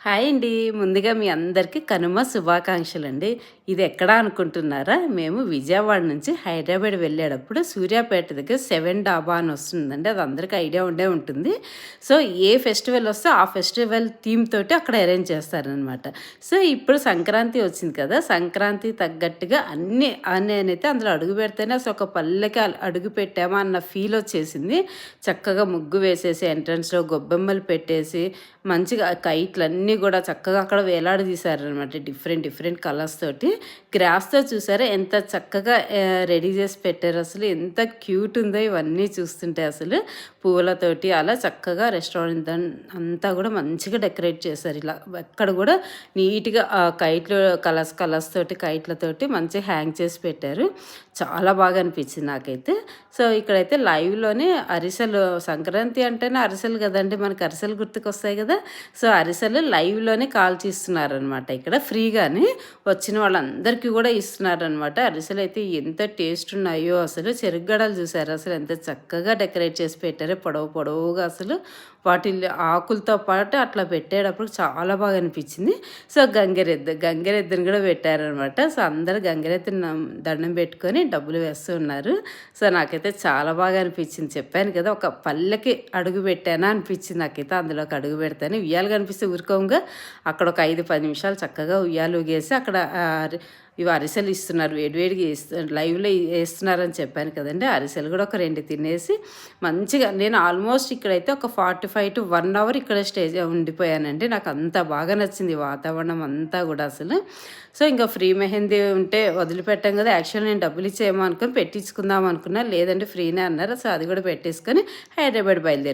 Hi అండి. ముందుగా మీ అందరికీ కనుమ శుభాకాంక్షలండి. ఇది ఎక్కడ అనుకుంటున్నారా? మేము విజయవాడ నుంచి హైదరాబాద్ వెళ్ళేటప్పుడు సూర్యాపేట దగ్గర 7 డాబా అని వస్తుందండి. అది అందరికీ ఐడియా ఉండే ఉంటుంది. సో, ఏ ఫెస్టివల్ వస్తే ఆ ఫెస్టివల్ థీమ్ తోటి అక్కడ అరేంజ్ చేస్తారనమాట. సో, ఇప్పుడు సంక్రాంతి వచ్చింది కదా! సంక్రాంతి తగ్గట్టుగా నేనైతే అందులో అడుగు పెడితేనే అసలు ఒక పల్లెకి అడుగు పెట్టామా అన్న ఫీల్ వచ్చేసింది. చక్కగా ముగ్గు వేసేసి ఎంట్రన్స్‌లో గొబ్బెమ్మలు పెట్టేసి మంచిగా కైట్లన్నీ కూడా చక్కగా అక్కడ వేలాడదీశారనమాట. డిఫరెంట్ కలర్స్ తోటి. గ్రాస్‌తో చూసారా ఎంత చక్కగా రెడీ చేసి పెట్టారు. అసలు ఎంత క్యూట్ ఉందో ఇవన్నీ చూస్తుంటే అసలు పూలతోటి అలా చక్కగా రెస్టారెంట్ అంతా కూడా మంచిగా డెకరేట్ చేశారు. ఇలా ఎక్కడ కూడా నీట్‌గా కైట్లు కలర్స్ తోటి కైట్లతోటి మంచిగా హ్యాంగ్ చేసి పెట్టారు. చాలా బాగా అనిపించింది నాకైతే. సో, ఇక్కడైతే లైవ్‌లోనే అరిసెలు సంక్రాంతి అంటేనే అరిసెలు కదండీ! మనకు అరిసెలు గుర్తుకొస్తాయి కదా! సో, అరిసెలు లైవ్‌లోనే కాల్చిస్తున్నారనమాట ఇక్కడ ఫ్రీగానే. వచ్చిన వాళ్ళందరికీ కూడా ఇస్తున్నారనమాట. అరిసెలైతే ఎంత టేస్ట్ ఉన్నాయో అసలు. చెరుకుగడలు చూసారా అసలు ఎంత చక్కగా డెకరేట్ చేసి పెట్టారో పొడవుగా అసలు. వాటి ఆకులతో పాటు అట్లా పెట్టేటప్పుడు చాలా బాగా అనిపించింది. సో, గంగిరెద్దుని కూడా పెట్టారనమాట. సో, అందరూ గంగిరెద్దుని దండం పెట్టుకొని డబ్బులు వేస్తూ ఉన్నారు. సో, నాకైతే చాలా బాగా అనిపించింది. చెప్పాను కదా ఒక పల్లెకి అడుగు పెట్టానా అనిపించింది నాకైతే. అందులోకి అడుగు పెడతాను ఉయ్యాలు కనిపిస్తే ఊరుకోంగా అక్కడ ఒక 5-10 నిమిషాలు చక్కగా ఉయ్యాలు ఊగేసి అక్కడ ఇవి అరిసెలు ఇస్తున్నారు. వేడివేడిగా లైవ్లో వేస్తున్నారని చెప్పాను కదండి. అరిసెలు కూడా ఒక 2 తినేసి మంచిగా నేను ఆల్మోస్ట్ ఇక్కడైతే ఒక 45 to 1 hour ఇక్కడ ఉండిపోయానండి. నాకు అంత బాగా నచ్చింది వాతావరణం అంతా కూడా అసలు. సో, ఇంకా ఫ్రీ మెహందీ ఉంటే వదిలిపెట్టాం కదా! యాక్చువల్ నేను డబ్బులు ఇచ్చేమో అనుకుని పెట్టించుకుందాం అనుకున్నా. లేదంటే ఫ్రీనే అన్నారు. సో, అది కూడా పెట్టేసుకొని హైదరాబాద్ బయలుదేరి